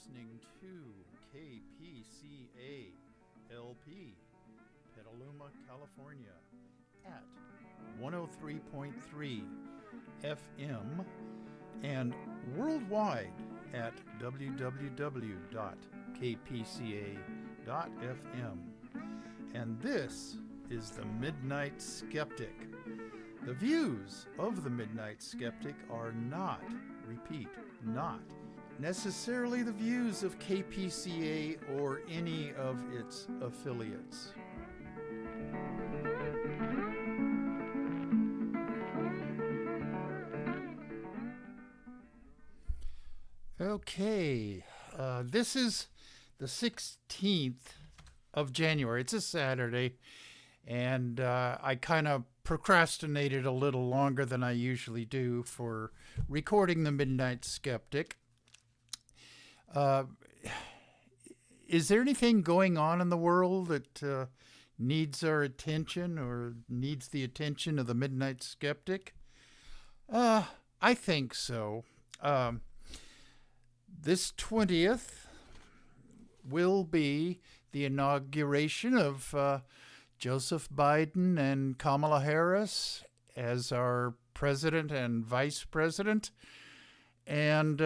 listening to KPCA LP, Petaluma, California, at 103.3 FM and worldwide at www.kpca.fm. And this is the Midnight Skeptic. The views of the Midnight Skeptic are not, repeat, not necessarily the views of KPCA or any of its affiliates. Okay, this is the 16th of January. It's a Saturday, and I kind of procrastinated a little longer than I usually do for recording the Midnight Skeptic. Is there anything going on in the world that needs our attention or needs the attention of the Midnight Skeptic? I think so. This 20th will be the inauguration of Joseph Biden and Kamala Harris as our president and vice president. And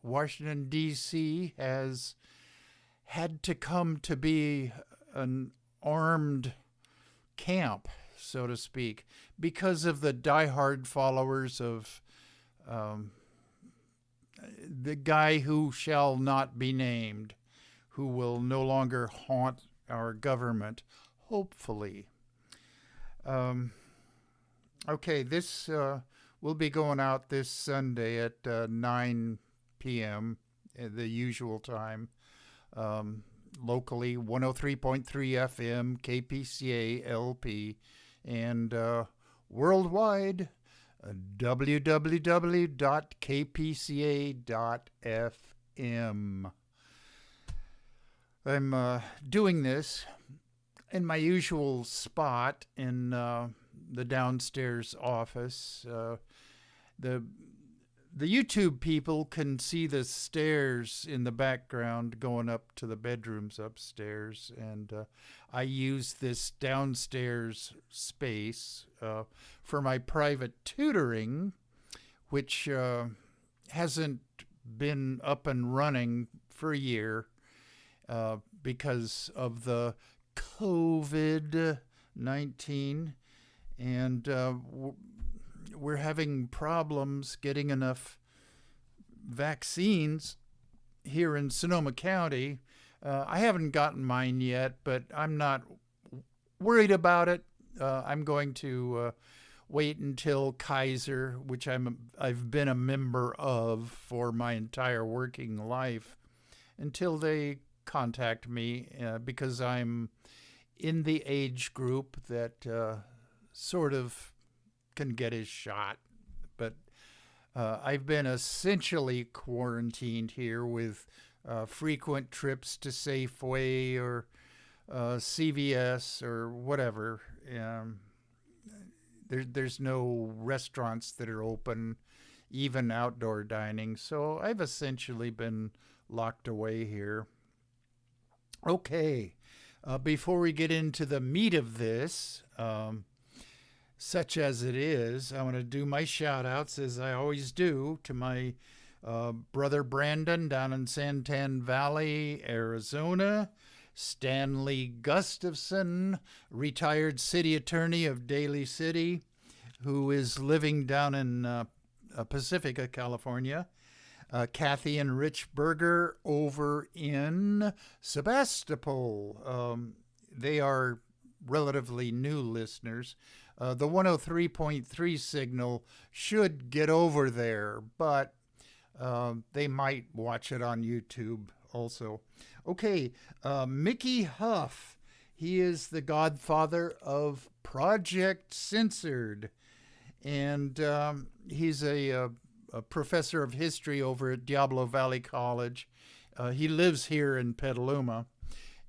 Washington, D.C. has had to come to be an armed camp, so to speak, because of the diehard followers of the guy who shall not be named, who will no longer haunt our government, hopefully. Okay, this will be going out this Sunday at 9 p.m., the usual time. Locally, 103.3 FM, KPCA LP, and worldwide, www.kpca.fm. I'm doing this in my usual spot in the downstairs office. The YouTube people can see the stairs in the background going up to the bedrooms upstairs, and I use this downstairs space for my private tutoring, which hasn't been up and running for a year because of the COVID-19, and we're having problems getting enough vaccines here in Sonoma County. I haven't gotten mine yet, but I'm not worried about it. I'm going to wait until Kaiser, which I've been a member of for my entire working life, until they contact me, because I'm in the age group that sort of can get his shot. But I've been essentially quarantined here with frequent trips to Safeway or CVS or whatever. There's no restaurants that are open, even outdoor dining. So I've essentially been locked away here. Okay, before we get into the meat of this, such as it is, I want to do my shout-outs, as I always do, to my brother Brandon down in Santan Valley, Arizona, Stanley Gustafson, retired city attorney of Daly City, who is living down in Pacifica, California, Kathy and Rich Berger over in Sebastopol. They are relatively new listeners. The 103.3 signal should get over there, but they might watch it on YouTube also. Okay, Mickey Huff. He is the godfather of Project Censored, and he's a professor of history over at Diablo Valley College. He lives here in Petaluma,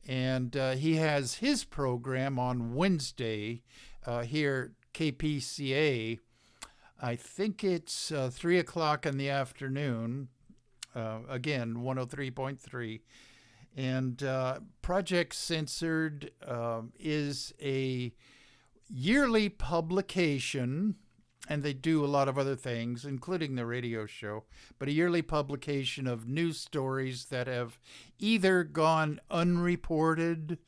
and he has his program on Wednesday here at KPCA. I think it's 3 o'clock in the afternoon, Again, 103.3. And Project Censored is a yearly publication, and they do a lot of other things, including the radio show, but a yearly publication of news stories that have either gone unreported,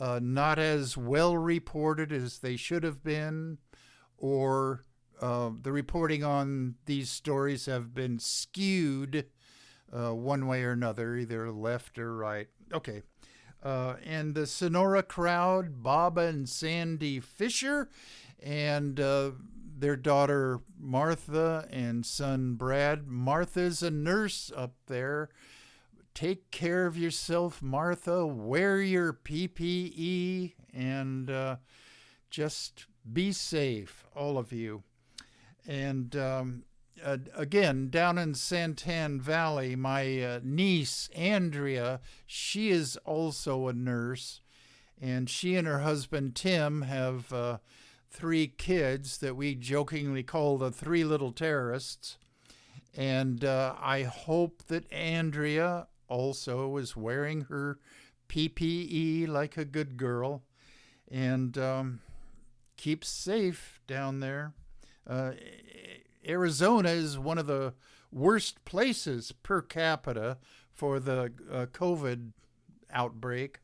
not as well reported as they should have been, or the reporting on these stories have been skewed one way or another, either left or right. Okay. And the Sonora crowd, Baba and Sandy Fisher, and their daughter Martha and son Brad. Martha's a nurse up there. Take care of yourself, Martha. Wear your PPE and just be safe, all of you. And again, down in Santan Valley, my niece, Andrea, she is also a nurse. And she and her husband, Tim, have 3 kids that we jokingly call the 3 little terrorists. And I hope that Andrea also is wearing her PPE like a good girl and keeps safe down there. Arizona is one of the worst places per capita for the COVID outbreak.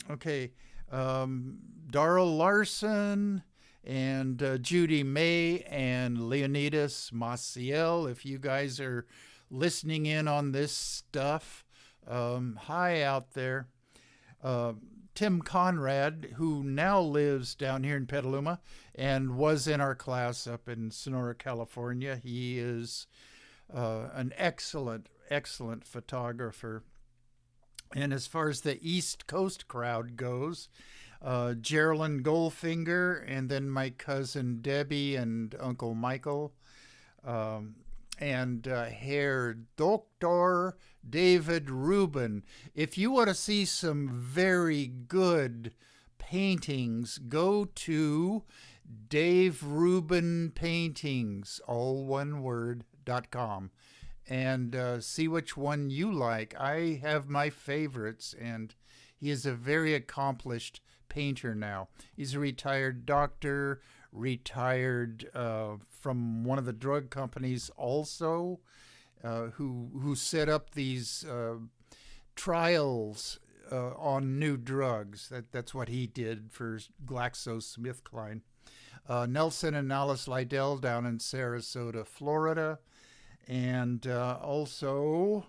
Okay, Darrell Larson and Judy May and Leonidas Maciel, if you guys are listening in on this stuff, hi out there. Tim Conrad, who now lives down here in Petaluma and was in our class up in Sonora, California. He is an excellent, excellent photographer. And as far as the East Coast crowd goes, Geraldine Goldfinger, and then my cousin Debbie and Uncle Michael, and Herr Dr. David Rubin. If you want to see some very good paintings, go to Dave Rubin Paintings, all one word.com, and see which one you like. I have my favorites, and he is a very accomplished painter now. He's a retired doctor, retired from one of the drug companies also, who set up these trials on new drugs. That's what he did for GlaxoSmithKline. Nelson and Alice Lydell down in Sarasota, Florida. And also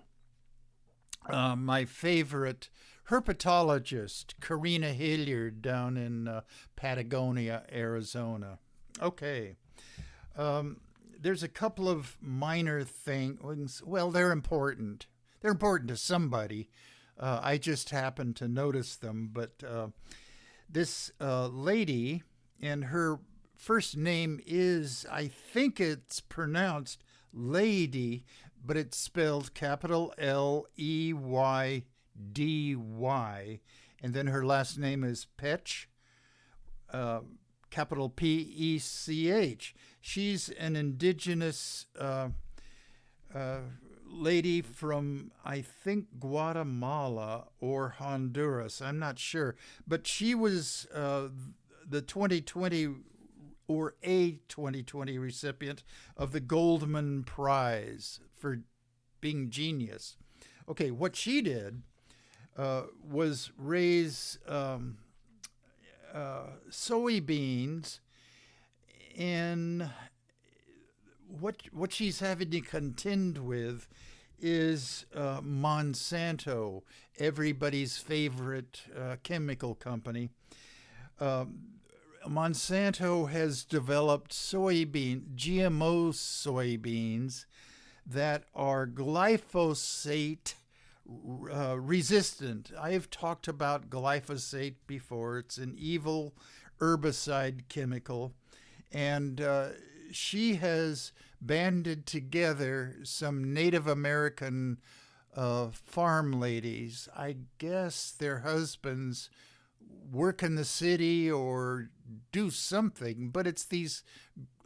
my favorite herpetologist, Karina Hilliard, down in Patagonia, Arizona. Okay. There's a couple of minor things. Well, they're important. They're important to somebody. I just happened to notice them. But this lady, and her first name is, I think it's pronounced Lady, but it's spelled capital Leydy. And then her last name is Petch, capital Pech. She's an indigenous lady from, I think, Guatemala or Honduras. I'm not sure. But she was the 2020 or a 2020 recipient of the Goldman Prize for being genius. Okay, what she did was raise soybeans, and what she's having to contend with is Monsanto, everybody's favorite chemical company. Monsanto has developed GMO soybeans that are glyphosate resistant. I have talked about glyphosate before. It's an evil herbicide chemical. And she has banded together some Native American farm ladies. I guess their husbands work in the city or do something, but it's these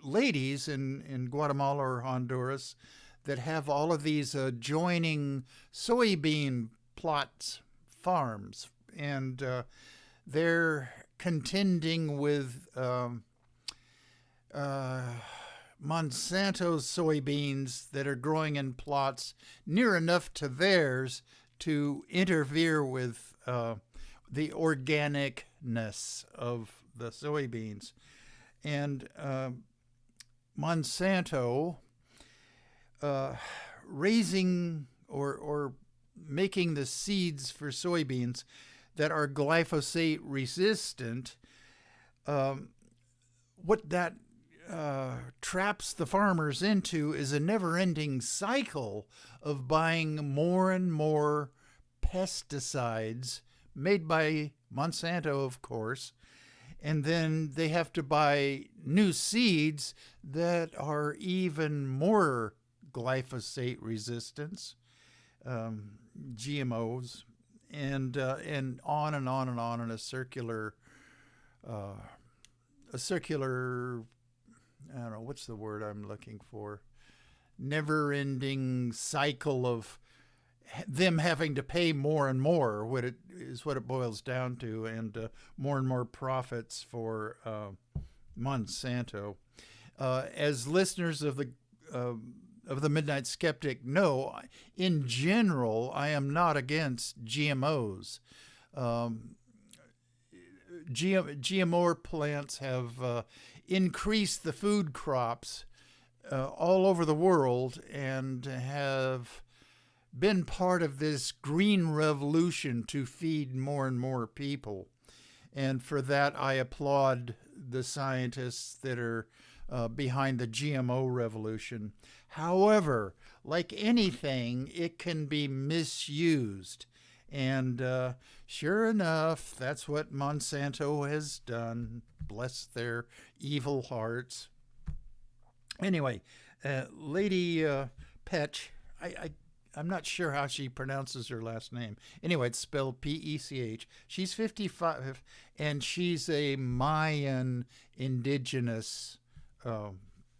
ladies in Guatemala or Honduras that have all of these adjoining soybean plots, farms, and they're contending with Monsanto's soybeans that are growing in plots near enough to theirs to interfere with the organicness of the soybeans. And Monsanto raising or making the seeds for soybeans that are glyphosate resistant, what that traps the farmers into is a never-ending cycle of buying more and more pesticides made by Monsanto, of course, and then they have to buy new seeds that are even more glyphosate resistance, GMOs, and on and on and on in a circular, I don't know, what's the word I'm looking for? Never-ending cycle of them having to pay more and more, what it boils down to, and more and more profits for Monsanto. As listeners of the Midnight Skeptic know, in general, I am not against GMOs. GMO plants have increased the food crops all over the world and have been part of this green revolution to feed more and more people. And for that, I applaud the scientists that are behind the GMO revolution. However, like anything, it can be misused. And sure enough, that's what Monsanto has done. Bless their evil hearts. Anyway, Lady Petch, I'm not sure how she pronounces her last name. Anyway, it's spelled P-E-C-H. She's 55, and she's a Mayan indigenous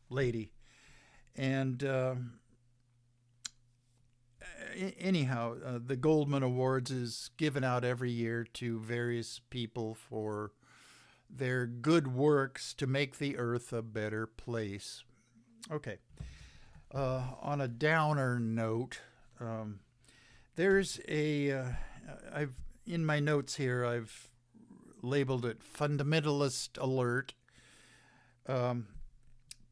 lady. And anyhow, the Goldman Awards is given out every year to various people for their good works to make the earth a better place. Okay. On a downer note, there's I've in my notes here, I've labeled it Fundamentalist Alert.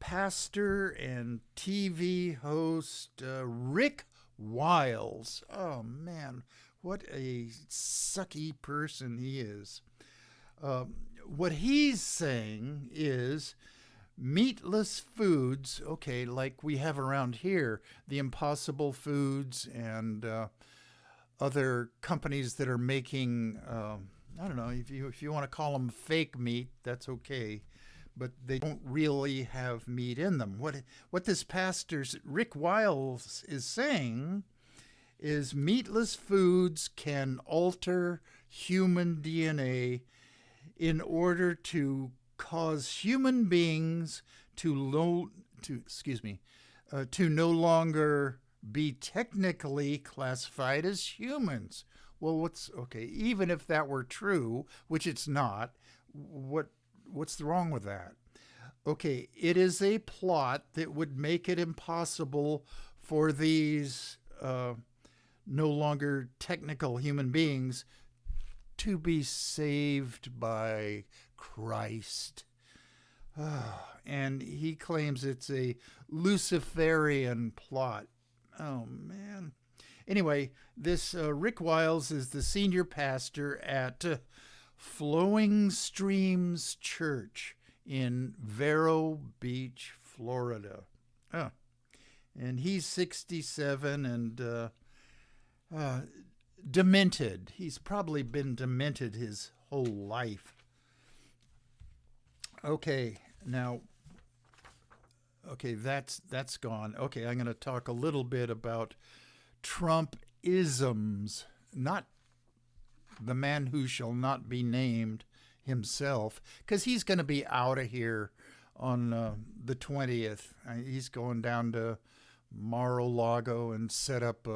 Pastor and TV host Rick Wiles. Oh, man, what a sucky person he is. What he's saying is meatless foods, okay, like we have around here, the Impossible Foods and other companies that are making, I don't know, if you want to call them fake meat, that's okay, but they don't really have meat in them. What this pastor, Rick Wiles, is saying is meatless foods can alter human DNA in order to cause human beings to no longer be technically classified as humans. Well, even if that were true, which it's not, what's wrong with that? Okay, it is a plot that would make it impossible for these no longer technical human beings to be saved by Christ. And he claims it's a Luciferian plot. Oh, man. Anyway, this Rick Wiles is the senior pastor at Flowing Streams Church in Vero Beach, Florida. And he's 67 and demented. He's probably been demented his whole life. Okay, now, that's gone. Okay, I'm going to talk a little bit about Trumpisms, not the man who shall not be named himself, because he's going to be out of here on the 20th. He's going down to Mar-a-Lago and set up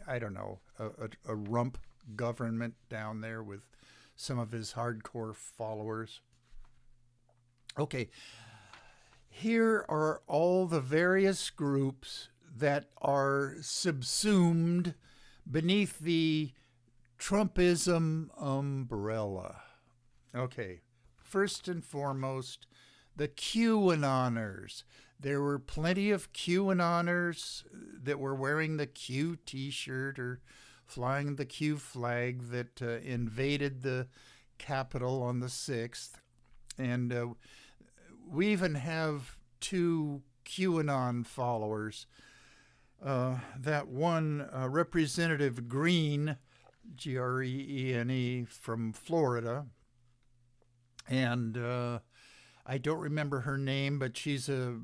I don't know, a rump government down there with some of his hardcore followers. Okay, here are all the various groups that are subsumed beneath the Trumpism umbrella. Okay, first and foremost, the QAnoners. There were plenty of QAnoners that were wearing the Q t shirt or flying the Q flag that invaded the Capitol on the 6th. And we even have two QAnon followers. That one, Representative Green, Green, from Florida, and I don't remember her name, but she's a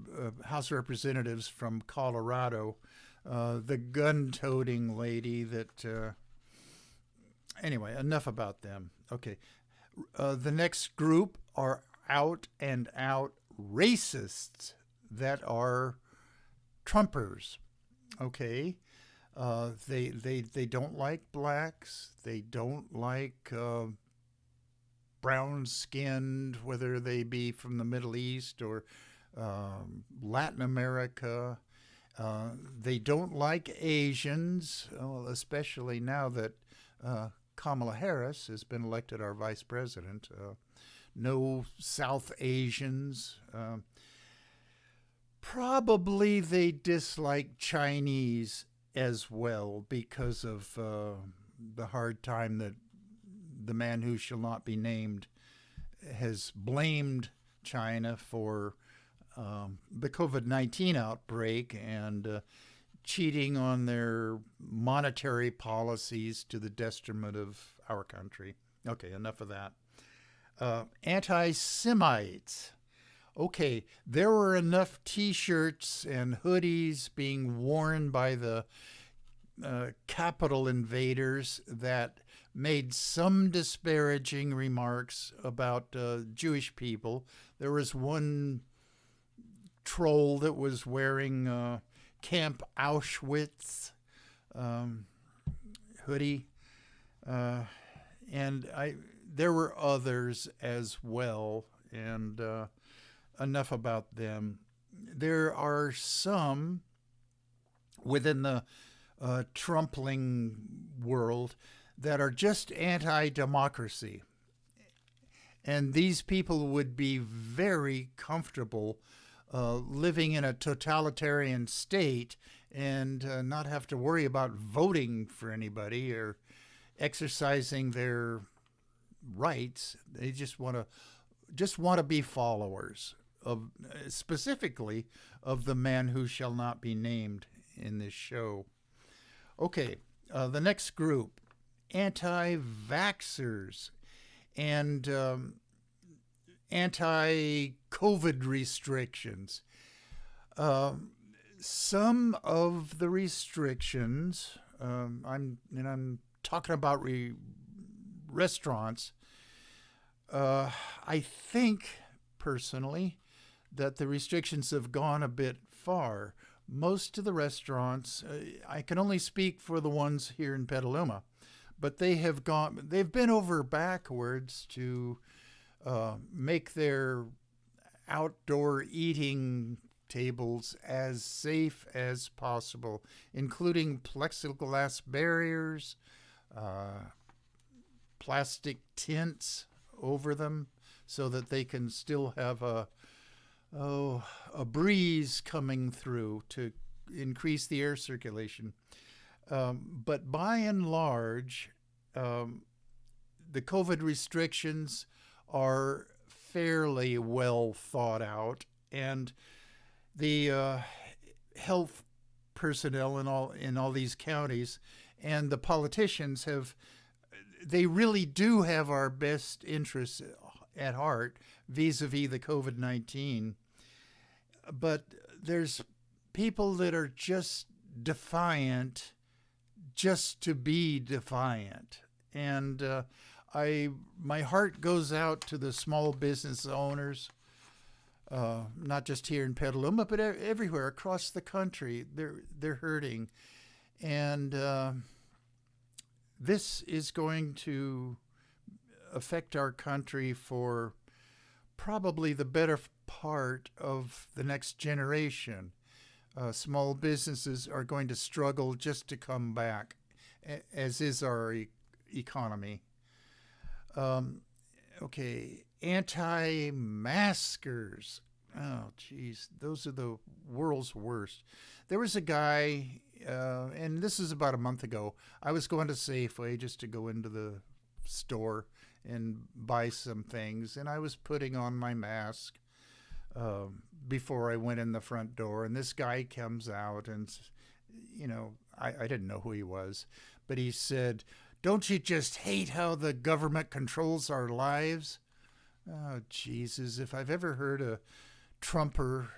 House of Representatives from Colorado, the gun-toting lady that... anyway, enough about them. Okay. The next group are out-and-out racists that are Trumpers. Okay. They don't like blacks. They don't like brown-skinned, whether they be from the Middle East or Latin America. They don't like Asians, well, especially now that Kamala Harris has been elected our vice president. No South Asians. Probably they dislike Chinese as well because of the hard time that the man who shall not be named has blamed China for the COVID-19 outbreak and cheating on their monetary policies to the detriment of our country. Okay, enough of that. Anti-Semites. Okay, there were enough T-shirts and hoodies being worn by the Capitol invaders that made some disparaging remarks about Jewish people. There was one troll that was wearing Camp Auschwitz hoodie, and there were others as well, and enough about them. There are some within the Trumpling world that are just anti-democracy. And these people would be very comfortable living in a totalitarian state and not have to worry about voting for anybody or exercising their rights. They just want to be followers of, specifically, of the man who shall not be named in this show. Okay, the next group, anti-vaxxers and anti-COVID restrictions. Some of the restrictions, I'm talking about restaurants. I think personally that the restrictions have gone a bit far. Most of the restaurants, I can only speak for the ones here in Petaluma, but they've been over backwards to make their outdoor eating tables as safe as possible, including plexiglass barriers, plastic tents over them so that they can still have a breeze coming through to increase the air circulation. But by and large, the COVID restrictions are fairly well thought out, and the health personnel in all these counties and the politicians they really do have our best interests at heart vis-a-vis the COVID-19. But there's people that are just defiant just to be defiant. And my heart goes out to the small business owners not just here in Petaluma, but everywhere across the country. They're hurting, and this is going to affect our country for probably the better part of the next generation. Small businesses are going to struggle just to come back, as is our economy. Um, okay, anti-maskers. Oh, geez, those are the world's worst. There was a guy, and this is about a month ago. I was going to Safeway just to go into the store and buy some things, and I was putting on my mask before I went in the front door, and this guy comes out, and I didn't know who he was, but he said, "Don't you just hate how the government controls our lives?" Oh, Jesus, if I've ever heard a Trumper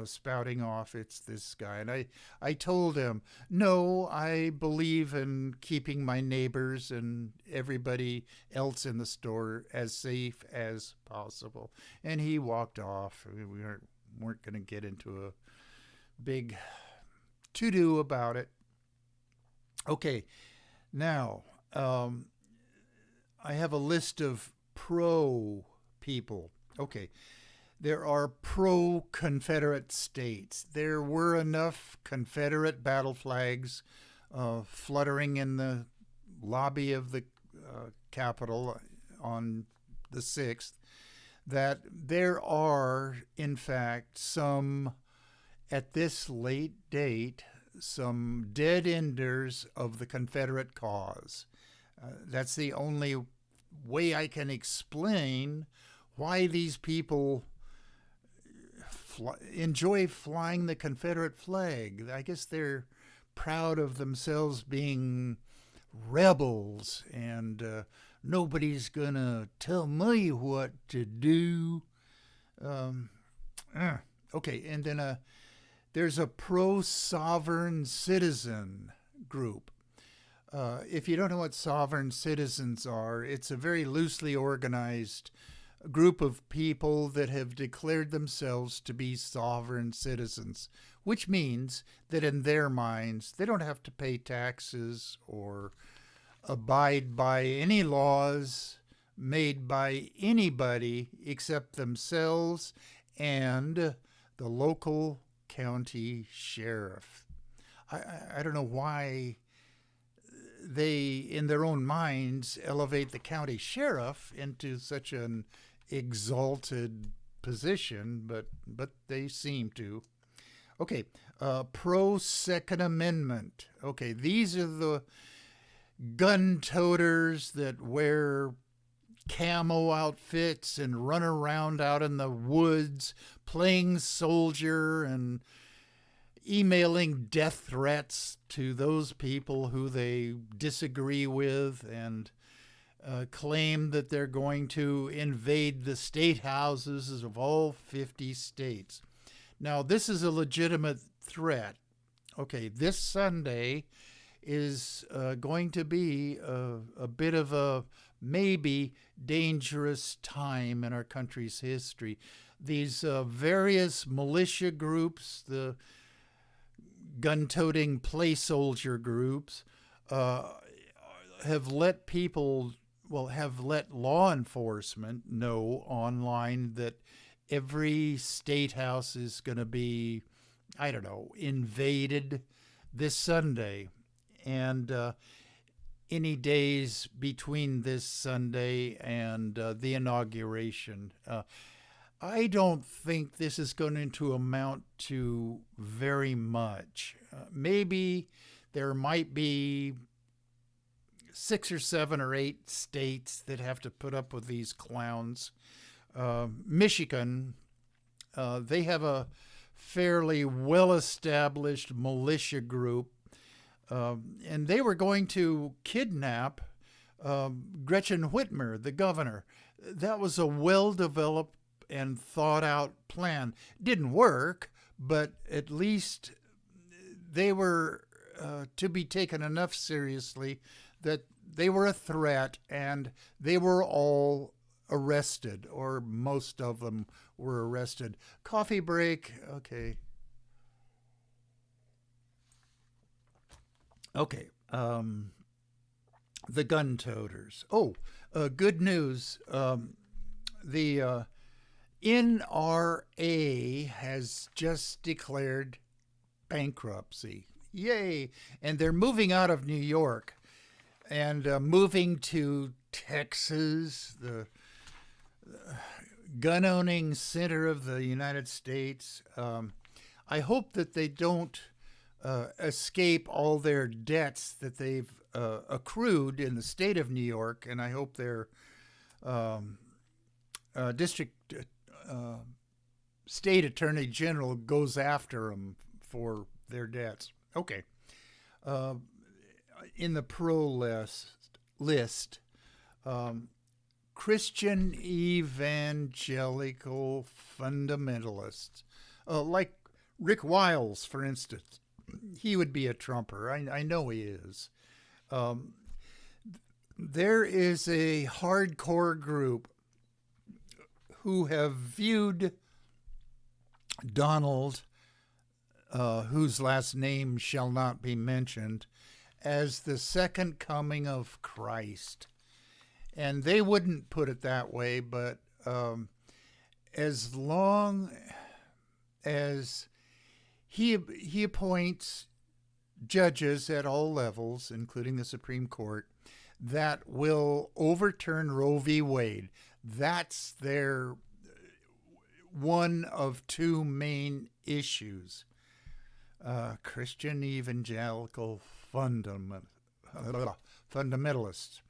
spouting off, it's this guy. And I told him, no, I believe in keeping my neighbors and everybody else in the store as safe as possible. And he walked off. We weren't going to get into a big to-do about it. Okay, now I have a list of pro people. Okay, there are pro-Confederate states. There were enough Confederate battle flags fluttering in the lobby of the Capitol on the 6th that there are, in fact, some, at this late date, some dead enders of the Confederate cause. That's the only way I can explain why these people enjoy flying the Confederate flag. I guess they're proud of themselves being rebels, and nobody's gonna tell me what to do. Okay, and then there's a pro-sovereign citizen group. If you don't know what sovereign citizens are, it's a very loosely organized group of people that have declared themselves to be sovereign citizens, which means that in their minds, they don't have to pay taxes or abide by any laws made by anybody except themselves and the local county sheriff. I don't know why they, in their own minds, elevate the county sheriff into such an exalted position, but they seem to. Okay, pro-Second Amendment. Okay, these are the gun-toters that wear camo outfits and run around out in the woods playing soldier and emailing death threats to those people who they disagree with, and claim that they're going to invade the state houses of all 50 states. Now, this is a legitimate threat. Okay, this Sunday is going to be a bit of a maybe dangerous time in our country's history. These various militia groups, the gun-toting play soldier groups, have let law enforcement know online that every state house is going to be, invaded this Sunday. And any days between this Sunday and the inauguration. I don't think this is going to amount to very much. Maybe there might be 6 or 7 or 8 states that have to put up with these clowns. Michigan, they have a fairly well-established militia group, and they were going to kidnap Gretchen Whitmer, the governor. That was a well-developed and thought-out plan. Didn't work, but at least they were to be taken enough seriously that they were a threat, and they were all arrested, or most of them were arrested. Coffee break. Okay. Okay. The gun toters. Oh, good news. The NRA has just declared bankruptcy. Yay! And they're moving out of New York and moving to Texas, the gun owning center of the United States. I hope that they don't escape all their debts that they've accrued in the state of New York, and I hope their district state attorney general goes after them for their debts. Okay. In the pro list, Christian evangelical fundamentalists, like Rick Wiles, for instance. He would be a Trumper. I know he is. There is a hardcore group who have viewed Donald, whose last name shall not be mentioned, as the second coming of Christ. And they wouldn't put it that way, but as long as he appoints judges at all levels, including the Supreme Court, that will overturn Roe v. Wade. That's their one of two main issues. Christian evangelical fundamentalists.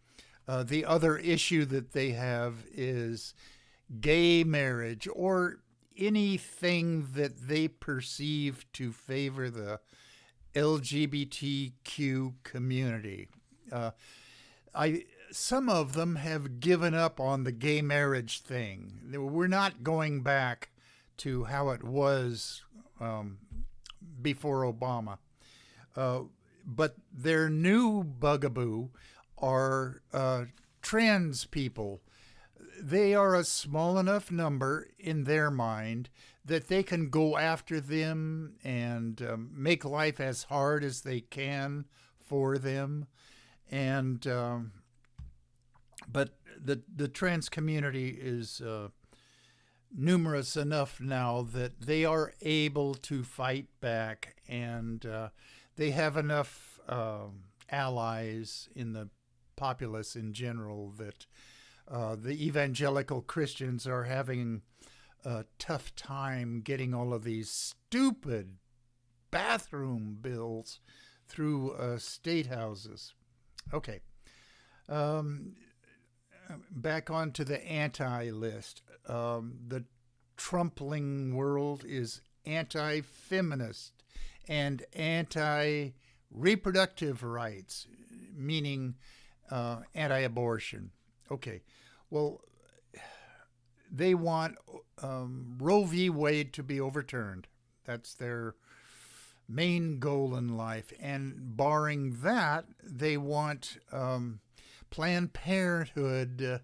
The other issue that they have is gay marriage, or anything that they perceive to favor the LGBTQ community. Some of them have given up on the gay marriage thing. We're not going back to how it was before Obama. But their new bugaboo are trans people. They are a small enough number in their mind that they can go after them and make life as hard as they can for them. And but the trans community is numerous enough now that they are able to fight back, and they have enough allies in the populace in general that the evangelical Christians are having a tough time getting all of these stupid bathroom bills through state houses. Okay. Back onto the anti-list. The Trumpling world is anti-feminist and anti-reproductive rights, meaning anti-abortion. Okay. Well, they want Roe v. Wade to be overturned. That's their main goal in life. And barring that, they want Planned Parenthood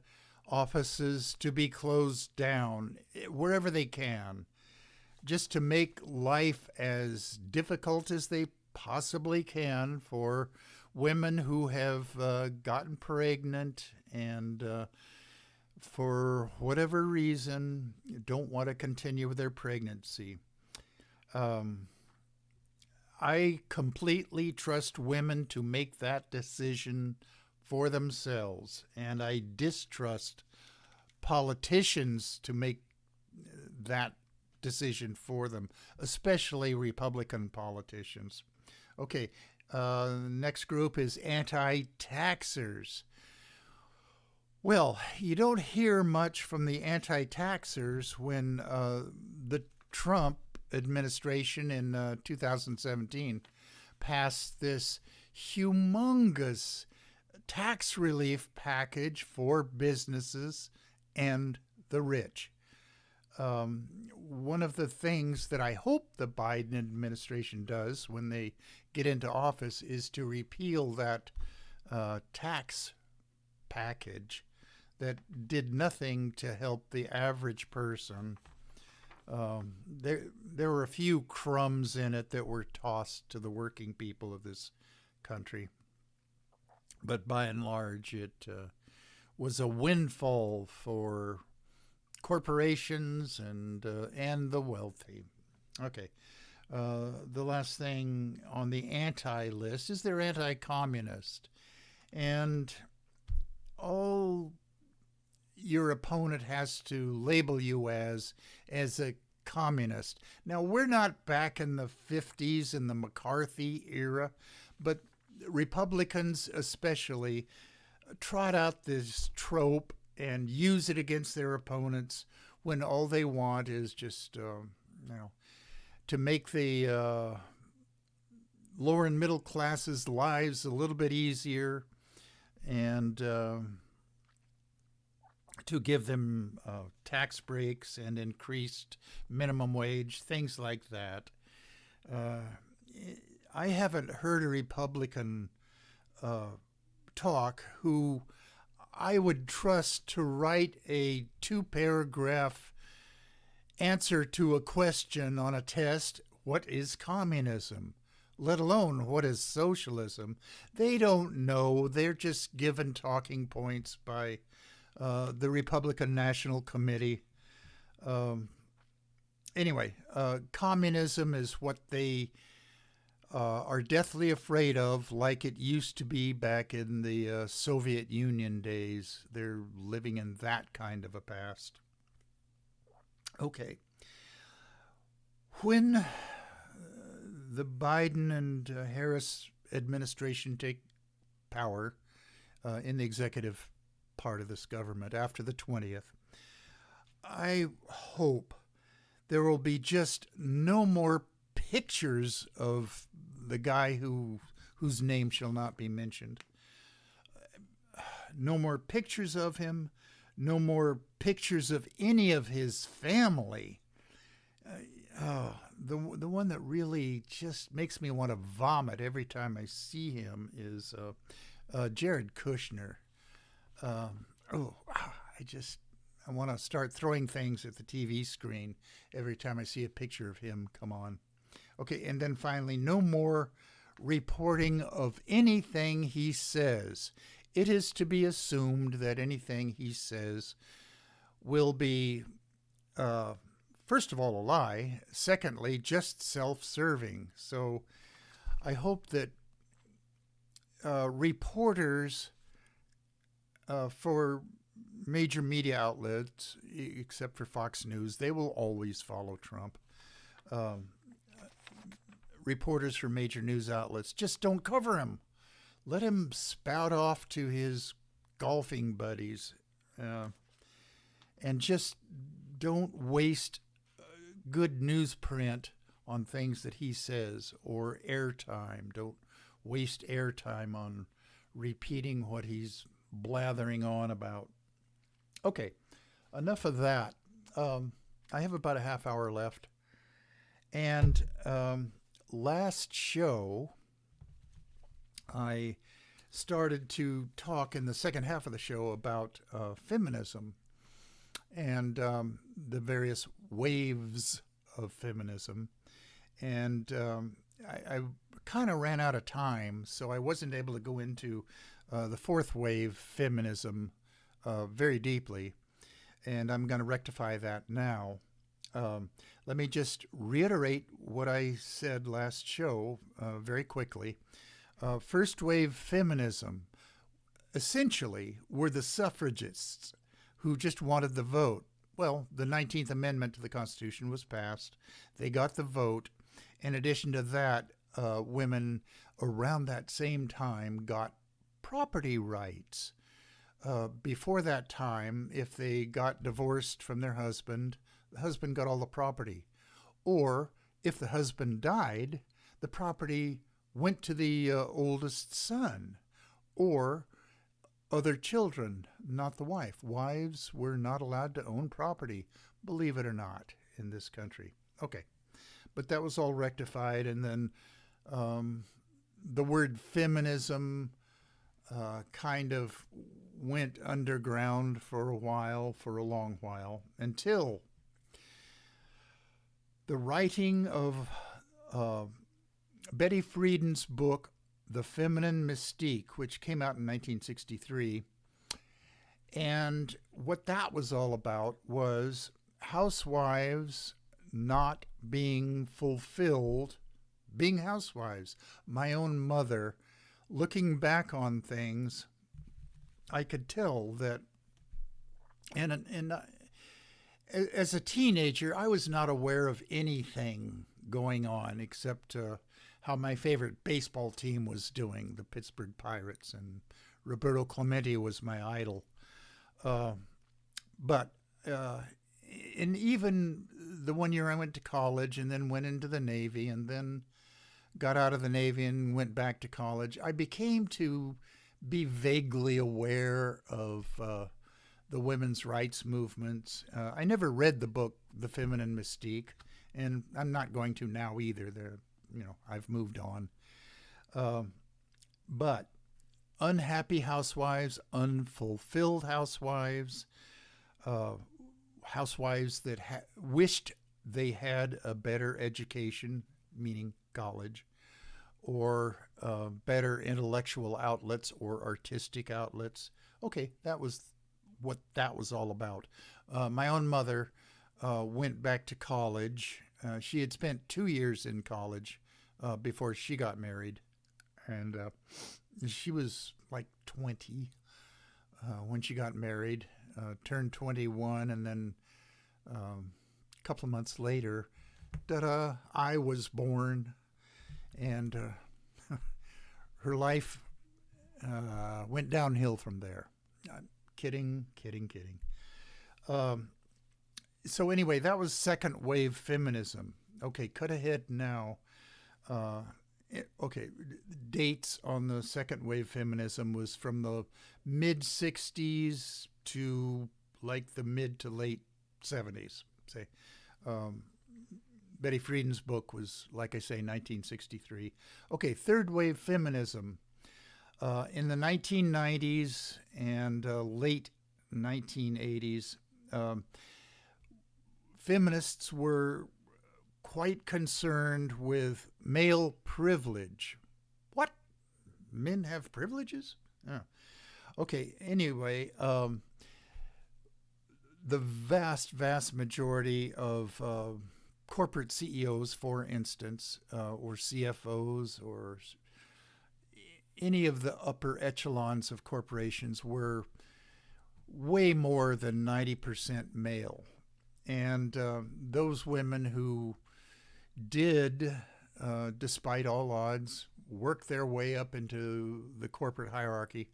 offices to be closed down wherever they can, just to make life as difficult as they possibly can for women who have gotten pregnant and for whatever reason don't want to continue with their pregnancy. I completely trust women to make that decision for themselves, and I distrust politicians to make that decision for them, especially Republican politicians. Okay, next group is anti-taxers. Well, you don't hear much from the anti-taxers when the Trump administration in 2017 passed this humongous tax relief package for businesses and the rich. One of the things that I hope the Biden administration does when they get into office is to repeal that tax package that did nothing to help the average person. There were a few crumbs in it that were tossed to the working people of this country, but by and large, it was a windfall for corporations and the wealthy. Okay. The last thing on the anti list is they're anti-communist, and all your opponent has to label you as a communist. Now, we're not back in the 50s in the McCarthy era, but Republicans especially trot out this trope and use it against their opponents when all they want is just to make the lower and middle classes' lives a little bit easier, and to give them tax breaks and increased minimum wage, things like that. I haven't heard a Republican talk who I would trust to write a 2-paragraph answer to a question on a test. What is communism? Let alone what is socialism? They don't know. They're just given talking points by the Republican National Committee. Anyway, communism is what they are deathly afraid of, like it used to be back in the Soviet Union days. They're living in that kind of a past. Okay. When the Biden and Harris administration take power in the executive part of this government after the 20th, I hope there will be just no more pictures of the guy whose name shall not be mentioned. No more pictures of him. No more pictures of any of his family. The one that really just makes me want to vomit every time I see him is Jared Kushner. I want to start throwing things at the TV screen every time I see a picture of him come on. Okay, and then finally, no more reporting of anything he says. It is to be assumed that anything he says will be, first of all, a lie. Secondly, just self-serving. So I hope that reporters for major media outlets, except for Fox News, they will always follow Trump. Reporters for major news outlets just don't cover him. Let him spout off to his golfing buddies, and just don't waste good newsprint on things that he says, or airtime. Don't waste airtime on repeating what he's blathering on about. Okay, enough of that. I have about a half hour left. And last show, I started to talk in the second half of the show about feminism and the various waves of feminism. And I kind of ran out of time, so I wasn't able to go into the fourth wave feminism very deeply. And I'm going to rectify that now. Let me just reiterate what I said last show very quickly. First wave feminism essentially were the suffragists who just wanted the vote. Well, the 19th Amendment to the Constitution was passed. They got the vote. In addition to that, women around that same time got property rights. Before that time, if they got divorced from their husband, the husband got all the property. Or if the husband died, the property went to the oldest son or other children, not the wife. Wives were not allowed to own property, believe it or not, in this country. Okay, but that was all rectified. And then the word feminism kind of went underground for a while, for a long while, until the writing of uh, Betty Friedan's book, The Feminine Mystique, which came out in 1963. And what that was all about was housewives not being fulfilled, being housewives. My own mother, looking back on things, I could tell that, and as a teenager, I was not aware of anything going on except how my favorite baseball team was doing, the Pittsburgh Pirates, and Roberto Clemente was my idol. Uh, but and even the one year I went to college and then went into the Navy and then got out of the Navy and went back to college, I became to be vaguely aware of the women's rights movements. I never read the book, The Feminine Mystique, and I'm not going to now either. I've moved on. But unhappy housewives, unfulfilled housewives, uh, housewives that wished they had a better education, meaning college, or better intellectual outlets or artistic outlets. Okay, that was what that was all about. My own mother went back to college. She had spent 2 years in college before she got married, and she was like 20 when she got married, turned 21, and then a couple of months later, ta-da, I was born, and her life went downhill from there. Kidding. Um, so anyway, that was second wave feminism. Okay, cut ahead now. Uh, okay, dates on the second wave feminism was from the mid 60s to like the mid to late 70s, say. Um, Betty Friedan's book was, like I say, 1963. Okay, third wave feminism. In the 1990s and late 1980s, feminists were quite concerned with male privilege. What? Men have privileges? Oh. Okay, anyway, the vast majority of corporate CEOs, for instance, or CFOs, or any of the upper echelons of corporations were way more than 90% male. And those women who did, despite all odds, work their way up into the corporate hierarchy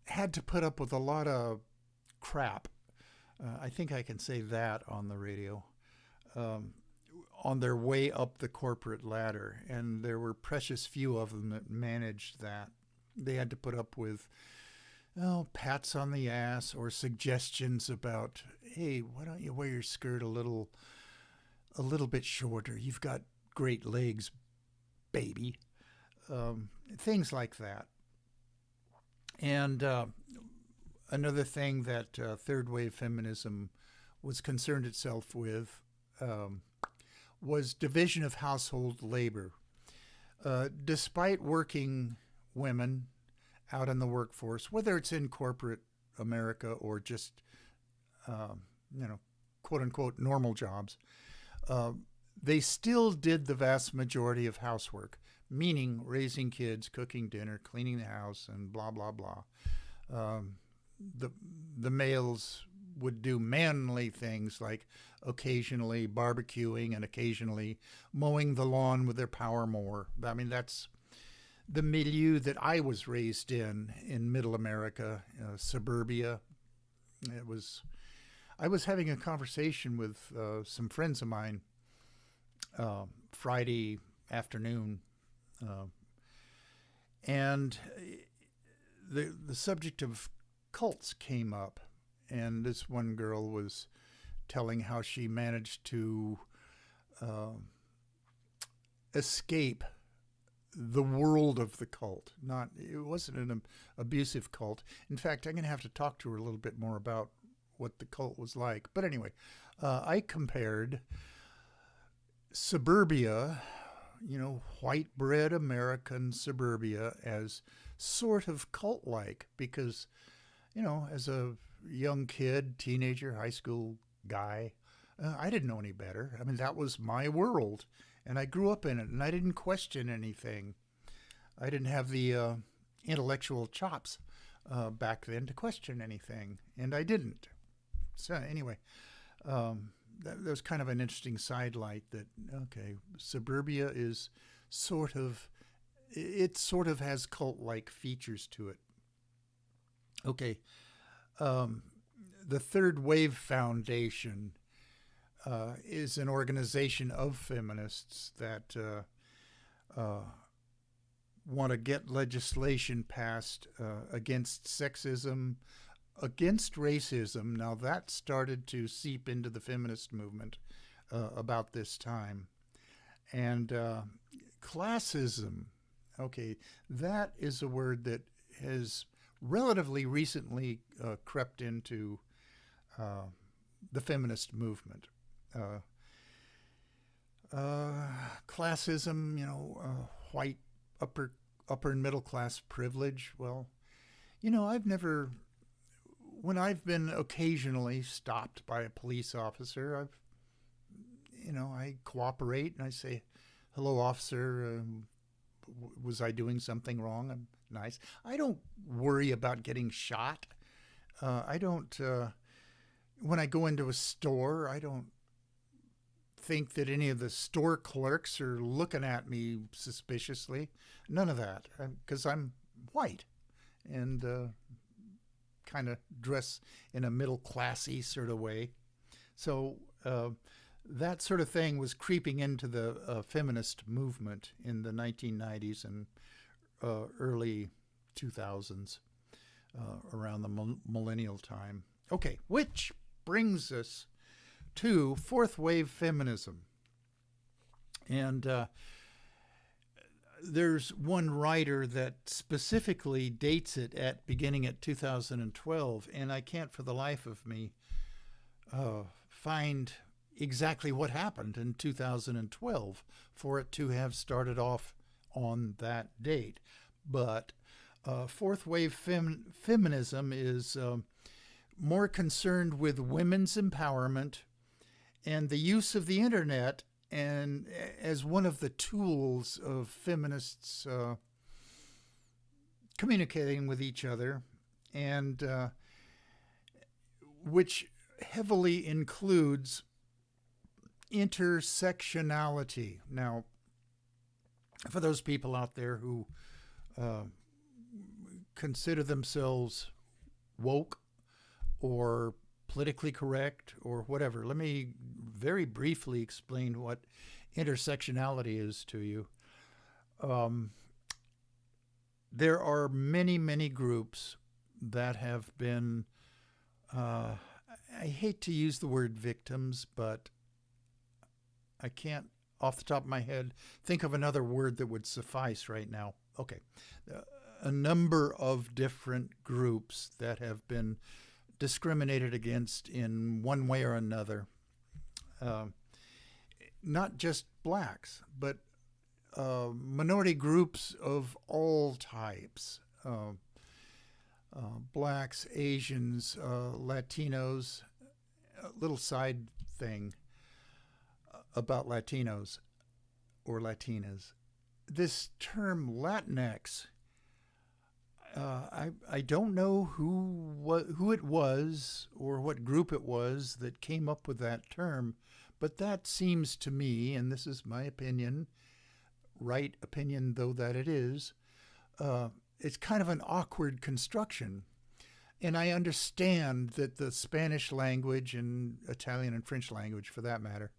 had to put up with a lot of crap. I think I can say that on the radio. On their way up the corporate ladder, and there were precious few of them that managed that. They had to put up with pats on the ass or suggestions about, hey, why don't you wear your skirt a little bit shorter? You've got great legs, baby. Things like that. And another thing that third wave feminism was concerned itself with was division of household labor. Despite working women out in the workforce, whether it's in corporate America or just, quote unquote, normal jobs, they still did the vast majority of housework, meaning raising kids, cooking dinner, cleaning the house, and blah, blah, blah. The males would do manly things like occasionally barbecuing and occasionally mowing the lawn with their power mower. I mean, that's the milieu that I was raised in middle America, suburbia. I was having a conversation with some friends of mine Friday afternoon, and the subject of cults came up, and this one girl was telling how she managed to escape the world of the cult. Not it wasn't an abusive cult. In fact, I'm going to have to talk to her a little bit more about what the cult was like. But anyway, I compared suburbia, white bread American suburbia, as sort of cult like because, as a young kid, teenager, high school guy, I didn't know any better. I mean, that was my world, and I grew up in it, and I didn't question anything. I didn't have the intellectual chops back then to question anything, and I didn't. So anyway, that was kind of an interesting sidelight that, okay, suburbia is it sort of has cult-like features to it. Okay, the Third Wave Foundation is an organization of feminists that want to get legislation passed against sexism, against racism. Now, that started to seep into the feminist movement about this time. And classism, okay, that is a word that has relatively recently crept into the feminist movement. Classism, white upper and middle class privilege. Well, I've never, when I've been occasionally stopped by a police officer, I cooperate and I say, "Hello, officer. Was I doing something wrong?" I'm nice. I don't worry about getting shot. I don't. When I go into a store, I don't think that any of the store clerks are looking at me suspiciously. None of that, because I'm white and kind of dress in a middle classy sort of way. So that sort of thing was creeping into the feminist movement in the 1990s and early 2000s, around the millennial time. Okay, which brings us to fourth wave feminism. And there's one writer that specifically dates it at beginning at 2012, and I can't for the life of me find exactly what happened in 2012 for it to have started off on that date. But fourth wave feminism is more concerned with women's empowerment and the use of the internet and as one of the tools of feminists communicating with each other, and which heavily includes intersectionality. Now, for those people out there who consider themselves woke or politically correct or whatever, let me very briefly explain what intersectionality is to you. There are many, many groups that have been, I hate to use the word victims, but I can't, off the top of my head, think of another word that would suffice right now. Okay. A number of different groups that have been discriminated against in one way or another. Not just blacks, but minority groups of all types. Blacks, Asians, Latinos. A little side thing about Latinos or Latinas. This term Latinx, I don't know who it was or what group it was that came up with that term, but that seems to me, and this is my opinion, right opinion though that it is, it's kind of an awkward construction. And I understand that the Spanish language and Italian and French language, for that matter,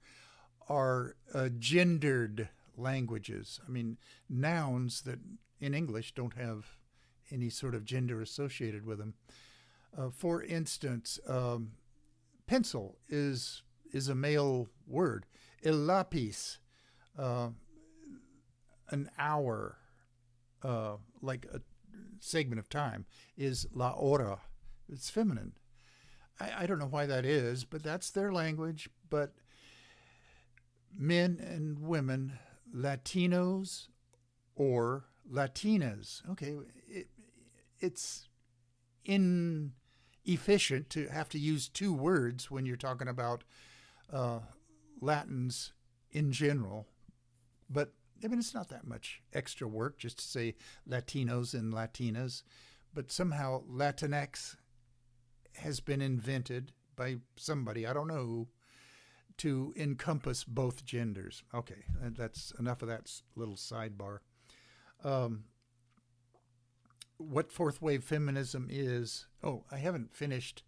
are gendered languages. I mean, nouns that in English don't have any sort of gender associated with them. For instance, pencil is a male word. El lápiz, an hour, like a segment of time, is la hora. It's feminine. I don't know why that is, but that's their language. But men and women, Latinos or Latinas, okay, it's inefficient to have to use two words when you're talking about Latins in general. But I mean, it's not that much extra work just to say Latinos and Latinas. But somehow Latinx has been invented by somebody, I don't know who, to encompass both genders. Okay, that's enough of that little sidebar. What fourth wave feminism is, I haven't finished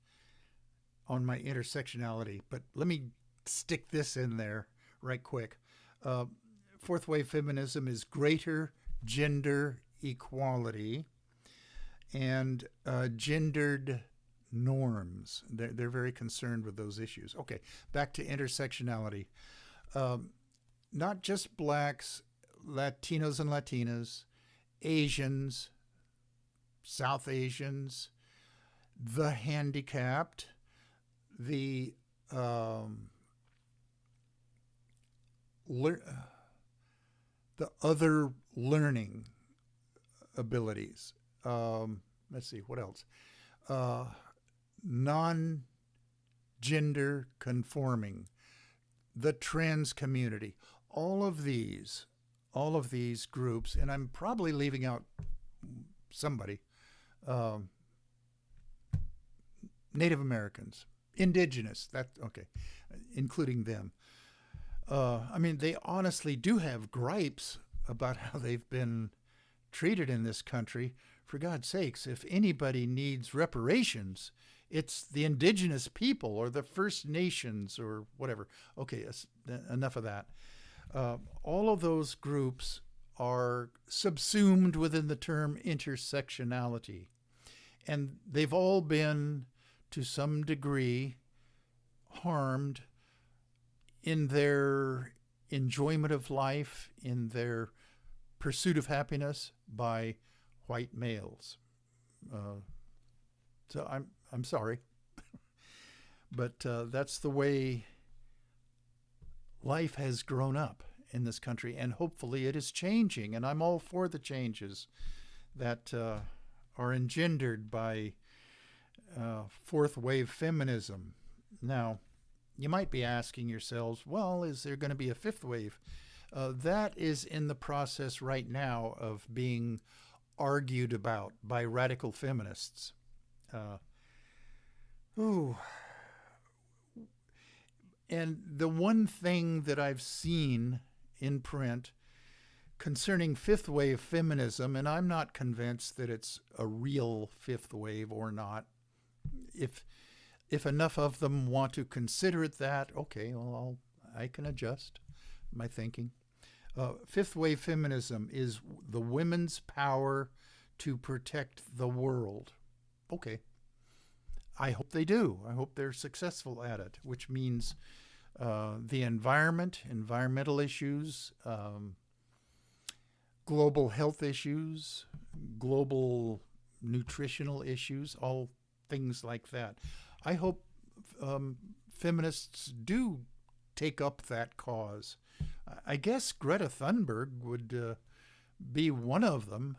on my intersectionality, but let me stick this in there right quick. Fourth wave feminism is greater gender equality and gendered norms. They're very concerned with those issues. Okay, back to intersectionality. Not just blacks, Latinos and Latinas, Asians, South Asians, the handicapped, the other learning abilities. Let's see, what else? Non-gender conforming, the trans community, all of these groups, and I'm probably leaving out somebody, Native Americans, indigenous, including them. I mean, they honestly do have gripes about how they've been treated in this country. For God's sakes, if anybody needs reparations, it's the indigenous people or the First Nations or whatever. Okay, enough of that. All of those groups are subsumed within the term intersectionality. And they've all been, to some degree, harmed in their enjoyment of life, in their pursuit of happiness by white males. So I'm sorry, but that's the way life has grown up in this country, and hopefully it is changing. And I'm all for the changes that are engendered by fourth wave feminism. Now, you might be asking yourselves, well, is there going to be a fifth wave? That is in the process right now of being argued about by radical feminists. And the one thing that I've seen in print concerning fifth wave feminism, and I'm not convinced that it's a real fifth wave or not. If enough of them want to consider it that, okay, well, I can adjust my thinking. Fifth wave feminism is the women's power to protect the world. Okay. I hope they do. I hope they're successful at it, which means the environment, environmental issues, global health issues, global nutritional issues, all things like that. I hope feminists do take up that cause. I guess Greta Thunberg would be one of them,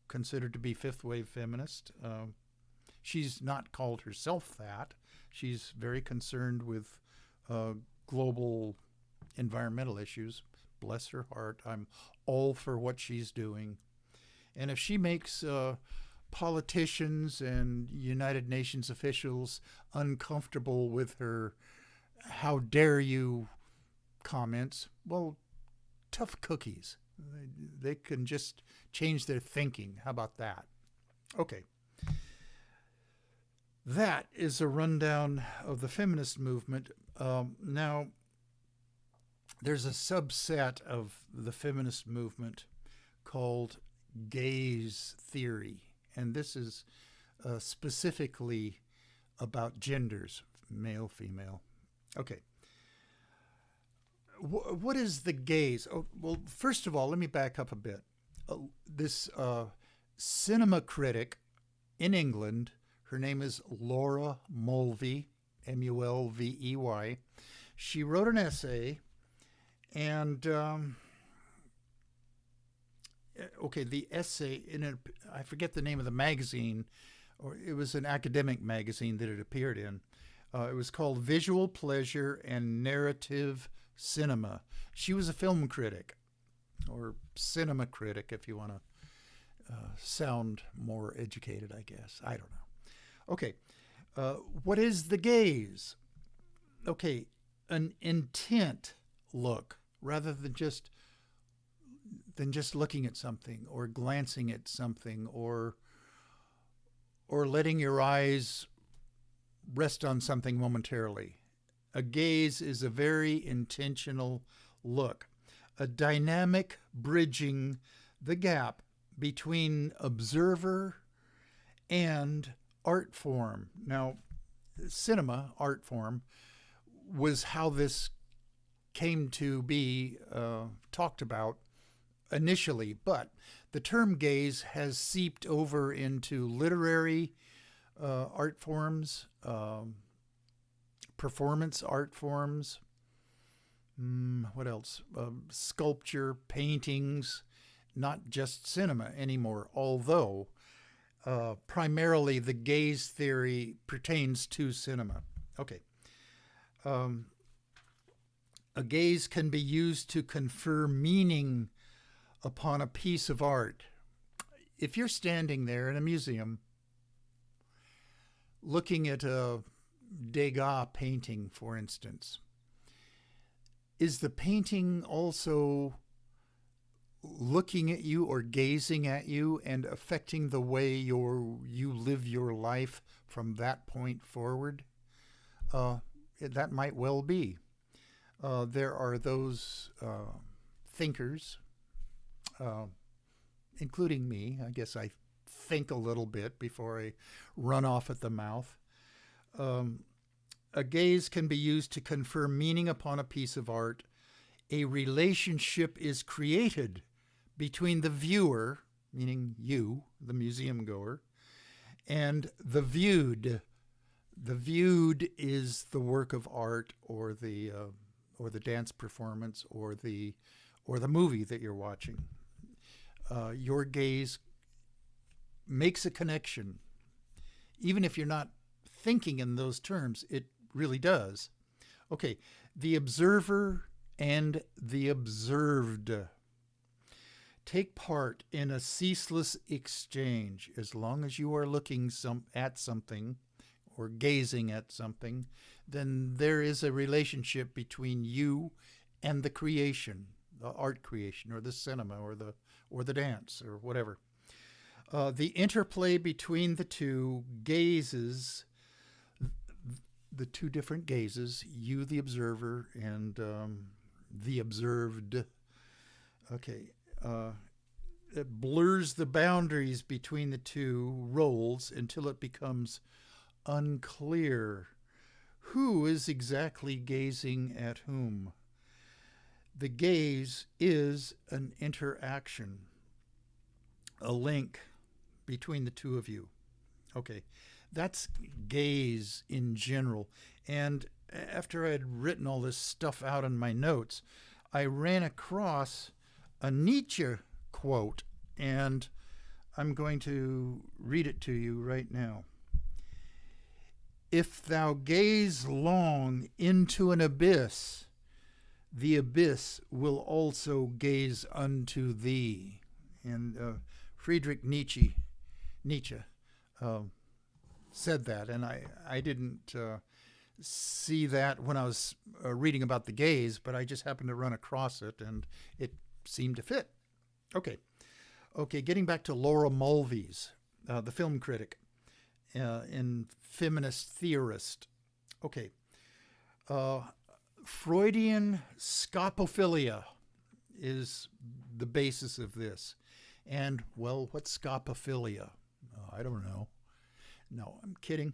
considered to be fifth wave feminist. She's not called herself that. She's very concerned with global environmental issues. Bless her heart. I'm all for what she's doing. And if she makes politicians and United Nations officials uncomfortable with her "how dare you" comments, well, tough cookies. They can just change their thinking. How about that? Okay. That is a rundown of the feminist movement. Now, there's a subset of the feminist movement called gaze theory, and this is specifically about genders, male, female. Okay. What is the gaze? Oh, well, first of all, let me back up a bit. this cinema critic in England. Her name is Laura Mulvey, Mulvey. She wrote an essay, and the essay I forget the name of the magazine, or it was an academic magazine that it appeared in. It was called Visual Pleasure and Narrative Cinema. She was a film critic, or cinema critic, if you want to sound more educated, I guess. I don't know. Okay, what is the gaze? Okay, an intent look rather than just looking at something or glancing at something or letting your eyes rest on something momentarily. A gaze is a very intentional look, a dynamic bridging the gap between observer and art form. Now, cinema, art form, was how this came to be talked about initially, but the term gaze has seeped over into literary art forms, performance art forms, what else? Sculpture, paintings, not just cinema anymore, although primarily the gaze theory pertains to cinema. Okay. A gaze can be used to confer meaning upon a piece of art. If you're standing there in a museum looking at a Degas painting, for instance, is the painting also looking at you or gazing at you and affecting the way you live your life from that point forward? That might well be. There are those thinkers, including me. I guess I think a little bit before I run off at the mouth. A gaze can be used to confer meaning upon a piece of art. A relationship is created between the viewer, meaning you, the museum goer, and the viewed. The viewed is the work of art, or the dance performance, or the movie that you're watching. Your gaze makes a connection, even if you're not thinking in those terms. It really does. Okay, the observer and the observed take part in a ceaseless exchange. As long as you are looking at something or gazing at something, then there is a relationship between you and the creation, the art creation, or the cinema, or the dance, or whatever. The interplay between the two gazes, the two different gazes, you the observer and the observed. Okay. It blurs the boundaries between the two roles until it becomes unclear who is exactly gazing at whom. The gaze is an interaction, a link between the two of you. Okay, that's gaze in general. And after I had written all this stuff out in my notes, I ran across a Nietzsche quote, and I'm going to read it to you right now. If thou gaze long into an abyss, the abyss will also gaze unto thee. And Friedrich Nietzsche said that, and I didn't see that when I was reading about the gaze, but I just happened to run across it, and it seemed to fit. Okay, getting back to Laura Mulvey's, the film critic and feminist theorist. Okay, Freudian scopophilia is the basis of this. And, well, what's scopophilia? I don't know. No, I'm kidding.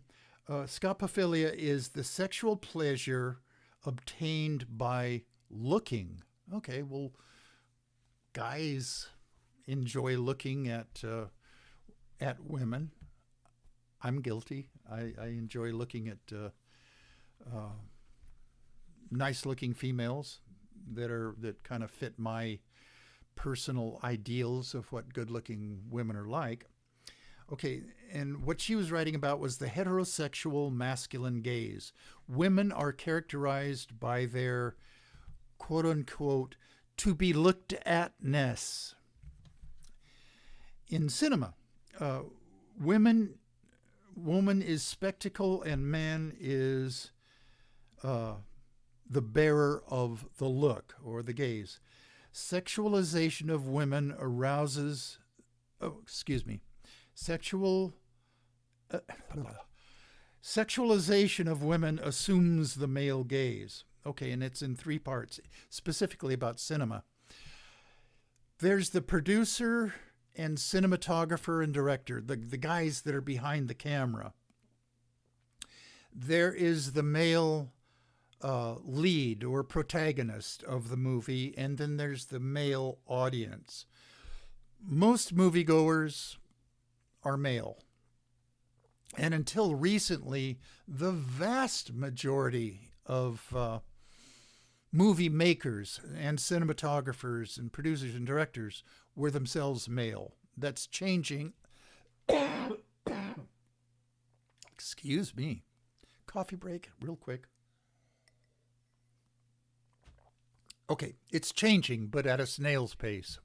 Scopophilia is the sexual pleasure obtained by looking. Okay, well, guys enjoy looking at women. I'm guilty. I enjoy looking at nice-looking females that kind of fit my personal ideals of what good-looking women are like. Okay, and what she was writing about was the heterosexual masculine gaze. Women are characterized by their quote-unquote to be looked at-ness. In cinema, woman is spectacle and man is the bearer of the look or the gaze. Sexualization of women arouses, sexualization of women assumes the male gaze. Okay, and it's in 3 parts, specifically about cinema. There's the producer and cinematographer and director, the guys that are behind the camera. There is the male lead or protagonist of the movie, and then there's the male audience. Most moviegoers are male. And until recently, the vast majority of movie makers and cinematographers and producers and directors were themselves male. That's changing. Excuse me. Coffee break, real quick. Okay, it's changing, but at a snail's pace.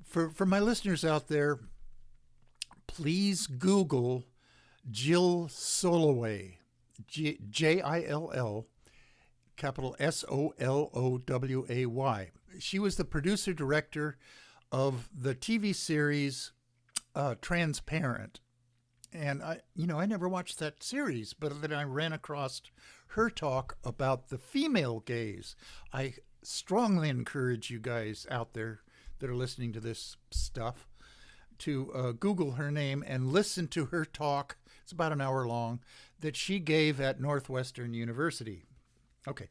For my listeners out there, please Google Jill Soloway, Jill, capital Soloway. She was the producer director of the TV series Transparent. And I never watched that series, but then I ran across her talk about the female gaze. I strongly encourage you guys out there that are listening to this stuff to Google her name and listen to her talk. It's about an hour long that she gave at Northwestern University. Okay.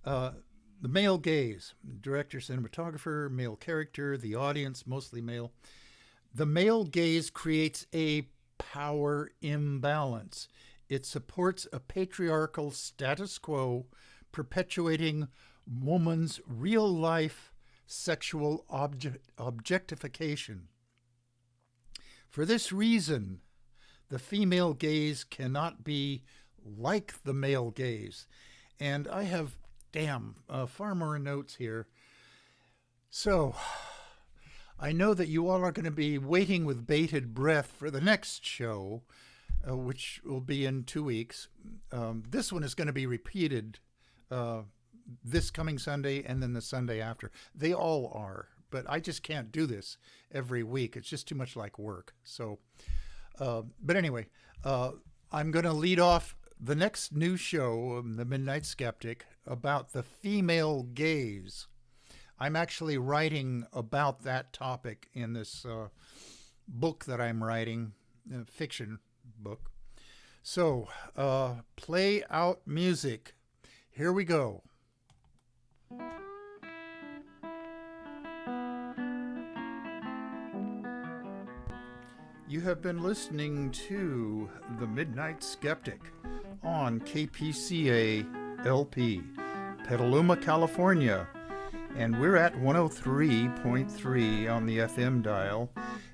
The male gaze, director, cinematographer, male character, the audience, mostly male. The male gaze creates a power imbalance. It supports a patriarchal status quo, perpetuating woman's real-life sexual objectification. For this reason, the female gaze cannot be like the male gaze. And I have, far more notes here. So, I know that you all are going to be waiting with bated breath for the next show, which will be in 2 weeks. This one is going to be repeated this coming Sunday and then the Sunday after. They all are, but I just can't do this every week. It's just too much like work. So, but anyway, I'm going to lead off the next new show, The Midnight Skeptic, about the female gaze. I'm actually writing about that topic in this book that I'm writing, fiction book. So, play out music. Here we go. You have been listening to The Midnight Skeptic on KPCA LP, Petaluma, California. And we're at 103.3 on the FM dial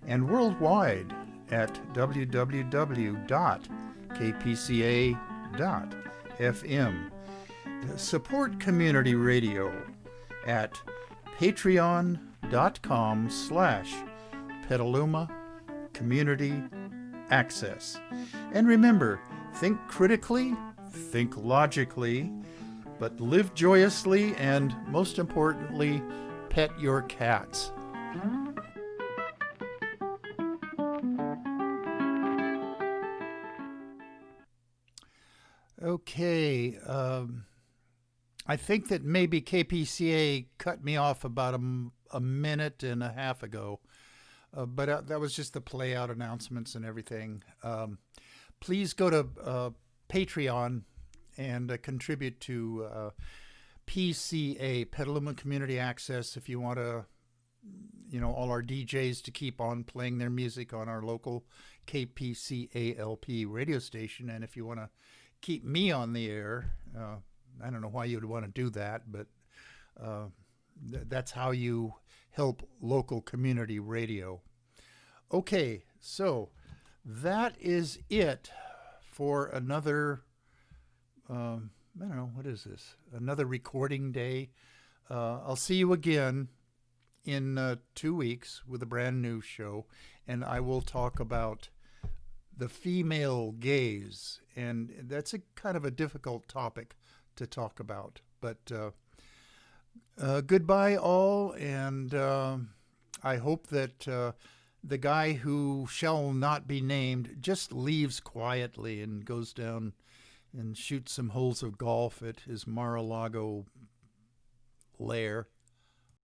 and worldwide at www.kpca.fm. Support community radio at patreon.com/Petaluma Community Access. And remember, think critically, think logically, but live joyously, and most importantly, pet your cats. Okay, I think that maybe KPCA cut me off about a minute and a half ago, but that was just the play out announcements and everything. Please go to Patreon and contribute to PCA, Petaluma Community Access, if you want to all our DJs to keep on playing their music on our local KPCALP radio station. And if you want to keep me on the air, I don't know why you would want to do that, but that's how you help local community radio. Okay, so that is it for another, I don't know, what is this? Another recording day. I'll see you again in 2 weeks with a brand new show, and I will talk about the female gaze. And that's a kind of a difficult topic to talk about. But goodbye, all, and I hope that the guy who shall not be named just leaves quietly and goes down and shoots some holes of golf at his Mar-a-Lago lair.